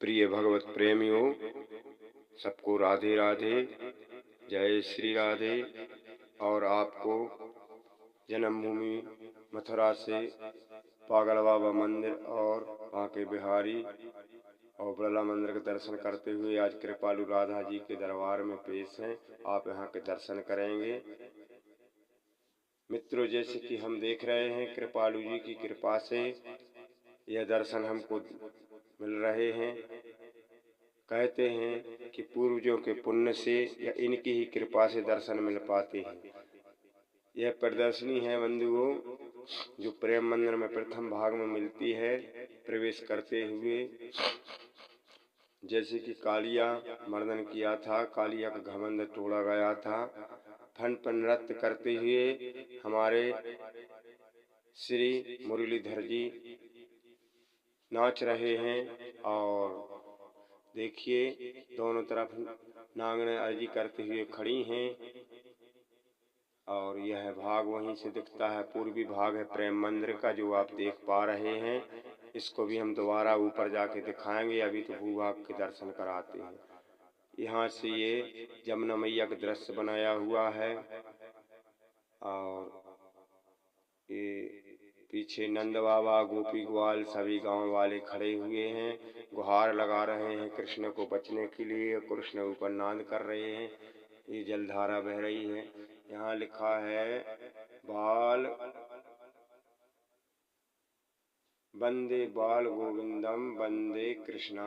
प्रिय भगवत प्रेमियों, सबको राधे राधे, जय श्री राधे। और आपको जन्मभूमि मथुरा से पागल बाबा मंदिर और बांके बिहारी और बिरला मंदिर के दर्शन करते हुए आज कृपालु राधा जी के दरबार में पेश हैं। आप यहाँ के दर्शन करेंगे। मित्रों, जैसे कि हम देख रहे हैं, कृपालु जी की कृपा से यह दर्शन हमको मिल रहे हैं। कहते हैं कि पूर्वजों के पुण्य से या इनकी ही कृपा से दर्शन मिल पाते हैं। यह प्रदर्शनी है बंधुओं, जो प्रेम मंदिर में प्रथम भाग में मिलती है। प्रवेश करते हुए जैसे कि कालिया मर्दन किया था, कालिया का घमंड तोड़ा गया था। फन पर नृत्य करते हुए हमारे श्री मुरलीधर जी नाच रहे हैं। और देखिए, दोनों तरफ नांगने अर्जी करते हुए खड़ी हैं। और यह भाग वहीं से दिखता है, पूर्वी भाग है प्रेम मंदिर का, जो आप देख पा रहे हैं। इसको भी हम दोबारा ऊपर जाके दिखाएंगे। अभी तो भूभाग के दर्शन कराते हैं। यहाँ से ये जमुना मैया का दृश्य बनाया हुआ है। और ये पीछे नंद बाबा, गोपी ग्वाल सभी गांव वाले खड़े हुए हैं, गुहार लगा रहे हैं कृष्ण को बचने के लिए। कृष्ण ऊपर नाद कर रहे हैं। ये जलधारा बह रही है। यहाँ लिखा है, बाल वंदे बाल गोविंदम वंदे कृष्णा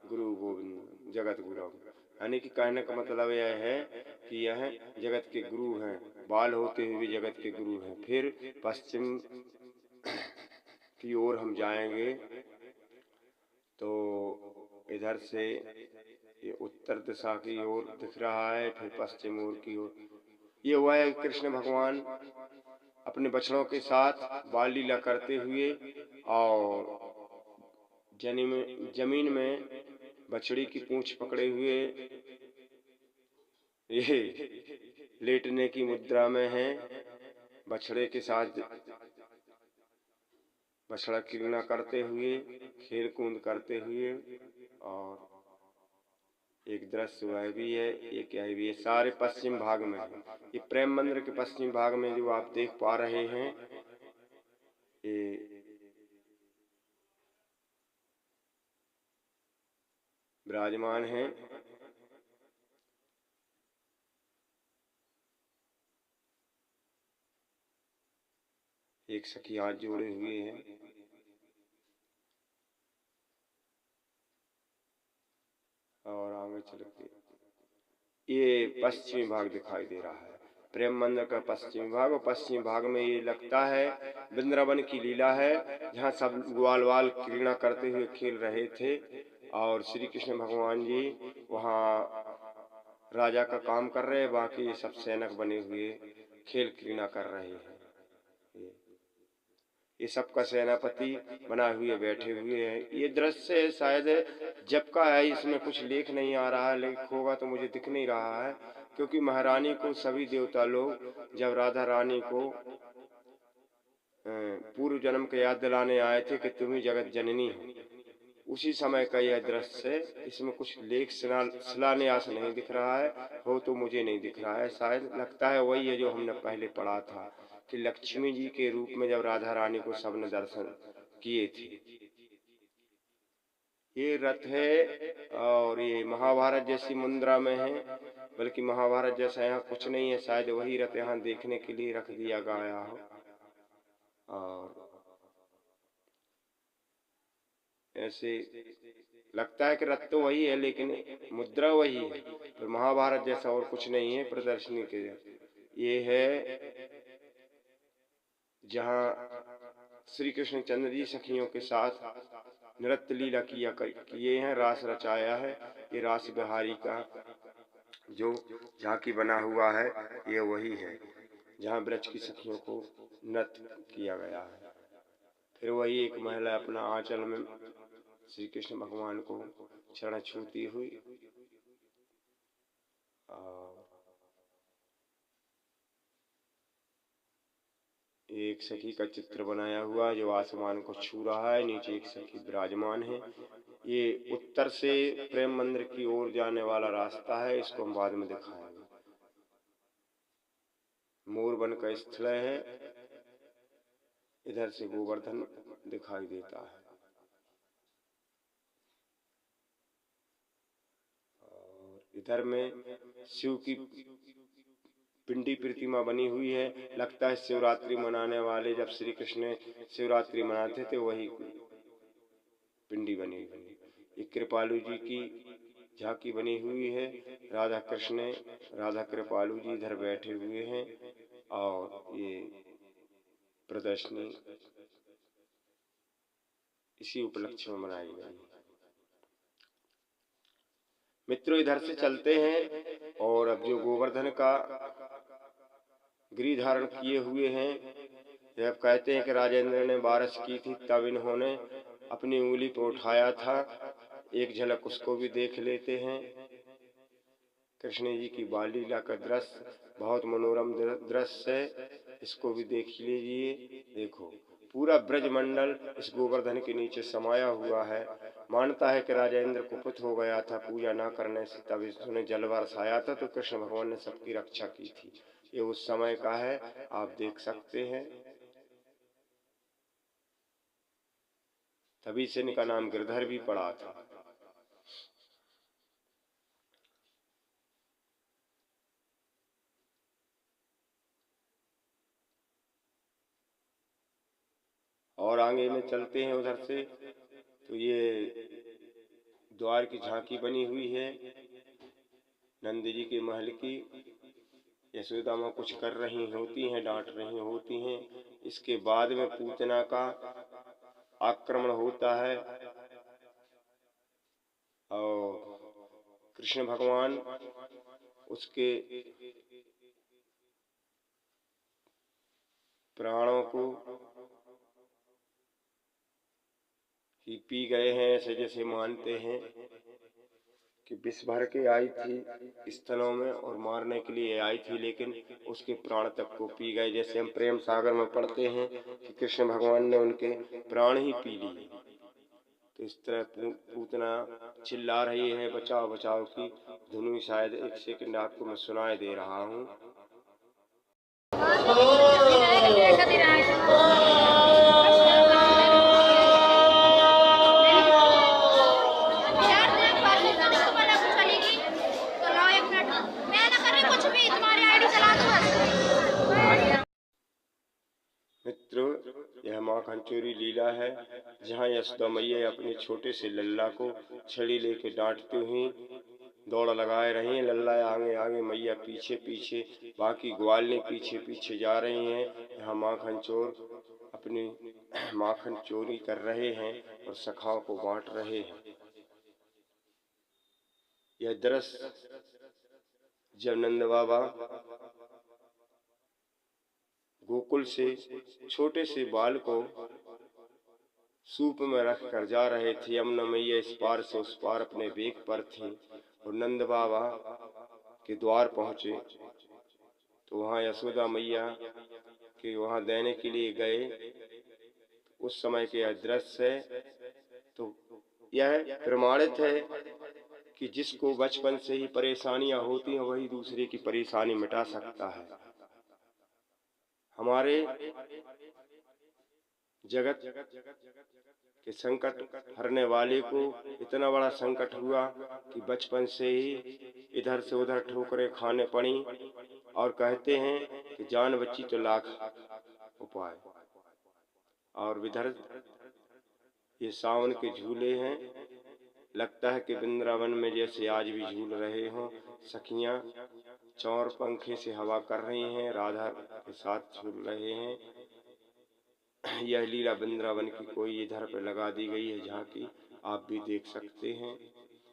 गुरु गोविंद जगत गुरु। यानी कि कहने का मतलब यह है कि यह जगत के गुरु हैं, बाल होते हुए जगत के गुरु हैं। फिर पश्चिम की ओर हम जाएंगे तो इधर से ये उत्तर दिशा की ओर दिख रहा है, फिर पश्चिम ओर की ओर। ये हुआ है कृष्ण भगवान अपने बछड़ों के साथ बाल लीला करते हुए और जमीन में बछड़ी की पूंछ पकड़े हुए ये लेटने की मुद्रा में है। बछड़े के साथ बछड़ा क्रीड़ा करते हुए, खेल कूद करते हुए। और एक दृश्य वह भी है, एक यह भी है। सारे पश्चिम भाग में है। ये प्रेम मंदिर के पश्चिम भाग में जो आप देख पा रहे हैं, ये विराजमान है। एक सखी हाथ जोड़े हुए हैं। और आगे चल के ये पश्चिमी भाग दिखाई दे रहा है, प्रेम मंदिर का पश्चिमी भाग। और पश्चिमी भाग में ये लगता है वृंदावन की लीला है, जहाँ सब ग्वाल वाल क्रीड़ा करते हुए खेल रहे थे। और श्री कृष्ण भगवान जी वहाँ राजा का काम कर रहे हैं, बाकी सब सैनिक बने हुए खेल क्रीड़ा कर रहे हैं। ये सबका सेनापति बना हुए बैठे हुए हैं। ये दृश्य शायद जब का है, इसमें कुछ लेख नहीं आ रहा है, लेख होगा तो मुझे दिख नहीं रहा है। क्योंकि महारानी को सभी देवता लोग जब राधा रानी को पूर्व जन्म के याद दिलाने आए थे कि तुम ही जगत जननी हो, उसी समय का यह दृश्य है। इसमें कुछ लेख शिलान्यास नहीं दिख रहा है, हो तो मुझे नहीं दिख रहा है। शायद लगता है वही है जो हमने पहले पढ़ा था कि लक्ष्मी जी के रूप में जब राधा रानी को सबने दर्शन किए थे। ये रथ है और ये महाभारत जैसी मुद्रा में है, बल्कि महाभारत जैसा यहाँ कुछ नहीं है। शायद वही रथ यहाँ देखने के लिए रख दिया गया हो। और ऐसे लगता है कि रथ तो वही है, लेकिन मुद्रा वही है, पर महाभारत जैसा और कुछ नहीं है प्रदर्शनी के। ये है जहाँ श्री कृष्ण चंद्र जी सखियों के साथ नृत्य लीला किए हैं, रास रचाया है। ये रास बिहारी का जो झांकी बना हुआ है, ये वही है जहाँ ब्रज की सखियों को नृत्य किया गया है। फिर वही एक महिला अपना आंचल में श्री कृष्ण भगवान को चरण छूती हुई। एक सखी का चित्र बनाया हुआ जो आसमान को छू रहा है, नीचे एक सखी विराजमान है। ये उत्तर से प्रेम मंदिर की ओर जाने वाला रास्ता है, इसको हम बाद में दिखाएंगे। मोरवन का स्थल है, इधर से गोवर्धन दिखाई देता है। और इधर में शिव की पिंडी प्रतिमा बनी हुई है। लगता है शिवरात्रि मनाने वाले जब श्री कृष्ण शिवरात्रि मनाते थे वही पिंडी बनी हुई है। ये कृपालु जी की झांकी बनी हुई है। राधा कृष्ण राधा कृपालु जी इधर बैठे हुए हैं और ये प्रदर्शनी इसी उपलक्ष्य में मनाई गई। मित्रों इधर से चलते हैं और अब जो गोवर्धन का गिरि धारण किए हुए हैं, जब कहते हैं कि राजेंद्र ने बारिश की थी तब इन्होंने अपनी उंगली पर उठाया था। एक झलक उसको भी देख लेते हैं। कृष्ण जी की बाल लीला का दृश्य बहुत मनोरम दृश्य है, इसको भी देख लीजिए। देखो पूरा ब्रजमंडल इस गोवर्धन के नीचे समाया हुआ है। मानता है कि राजेंद्र कुपित हो गया था पूजा न करने से, तब इसने जल बरसाया था तो कृष्ण भगवान ने सबकी रक्षा की थी। ये उस समय का है, आप देख सकते हैं। तभी से इनका नाम गिरधर भी पड़ा था। और आगे में चलते हैं उधर से, तो ये द्वार की झांकी बनी हुई है नंद जी के महल की। यशोदा माँ कुछ कर रही होती हैं, डांट रही होती हैं। इसके बाद में पूतना का आक्रमण होता है और कृष्ण भगवान उसके प्राणों को ही पी गए हैं। ऐसे जैसे मानते हैं कि विष भर के आई थी स्थलों में और मारने के लिए आई थी, लेकिन उसके प्राण तक को पी गए। जैसे हम प्रेम सागर में पढ़ते हैं कि कृष्ण भगवान ने उनके प्राण ही पी लिए। तो इस तरह पूतना चिल्ला रही है बचाओ बचाओ की धुन। शायद एक सेकंड आपको मैं सुनाई दे रहा हूँ। मित्रों यह माखन चोरी लीला है, जहाँ यशोदा मैया अपने छोटे से लल्ला को छड़ी लेके डांटती हुई दौड़ लगाए रही हैं। लल्ला आगे आगे, मैया पीछे पीछे, बाकी ग्वालें पीछे पीछे जा रही हैं। यहाँ माखन चोर अपनी माखन चोरी कर रहे हैं और सखाओं को बांट रहे हैं। यह दृश्य जब नंद बाबा गोकुल से छोटे से बाल को सूप में रख कर जा रहे थे। यमुना मैया इस पार से उस पार अपने वेग पर थी और नंद बाबा के द्वार पहुंचे तो वहाँ यशोदा मैया के वहाँ देने के लिए गए। उस समय के यह दृश्य है। तो यह प्रमाणित है कि जिसको बचपन से ही परेशानियां होती हैं वही दूसरे की परेशानी मिटा सकता है। हमारे जगत के संकट हरने वाले को इतना बड़ा संकट हुआ कि बचपन से ही इधर से उधर ठोकरें खाने पड़ी और कहते हैं कि जान बची तो लाख उपाय। और इधर ये सावन के झूले हैं, लगता है कि वृंदावन में जैसे आज भी झूल रहे हों। सखियां चौर पंखे से हवा कर रही हैं, राधा के साथ झूल रहे हैं। यह लीला वृंदावन की कोई इधर पे लगा दी गई है झांकी, आप भी देख सकते हैं।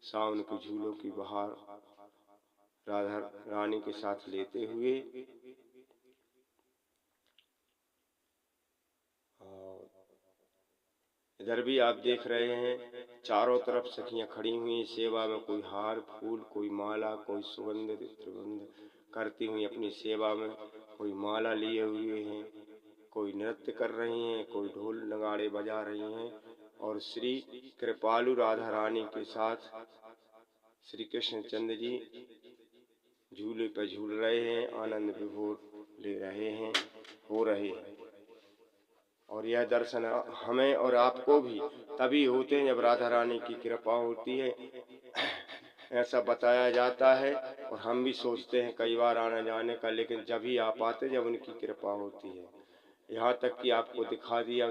सावन के झूलों की बहार राधा रानी के साथ लेते हुए। और इधर भी आप देख रहे हैं चारों तरफ सखियां खड़ी हुई सेवा में, कोई हार फूल, कोई माला, कोई सुगंधित त्रिगंध करती हुई अपनी सेवा में, कोई माला लिए हुए हैं, कोई नृत्य कर रही हैं, कोई ढोल नगाड़े बजा रही हैं। और श्री कृपालु राधा रानी के साथ श्री कृष्णचंद्र जी झूले पर झूल रहे हैं, आनंद विभोर ले रहे हैं, हो रहे हैं। और यह दर्शन हमें और आपको भी तभी होते हैं जब राधा रानी की कृपा होती है, ऐसा बताया जाता है। और हम भी सोचते हैं कई बार आने जाने का, लेकिन जब ही आ पाते जब उनकी कृपा होती है। यहाँ तक कि आपको दिखा दिया,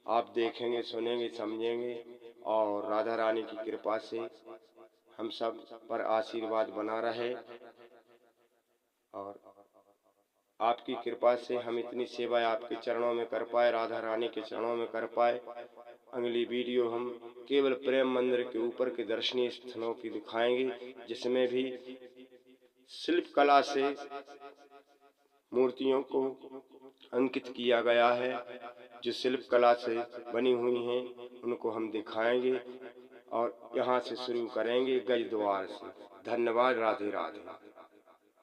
आप देखेंगे, सुनेंगे, समझेंगे, और राधा रानी की कृपा से हम सब पर आशीर्वाद बना रहे। और आपकी कृपा से हम इतनी सेवा आपके चरणों में कर पाए, राधा रानी के चरणों में कर पाए। अगली वीडियो हम केवल प्रेम मंदिर के ऊपर के दर्शनीय स्थलों की दिखाएंगे, जिसमें भी शिल्प कला से मूर्तियों को अंकित किया गया है। जो शिल्प कला से बनी हुई हैं उनको हम दिखाएंगे, और यहाँ से शुरू करेंगे गज द्वार से। धन्यवाद। राधे राधे।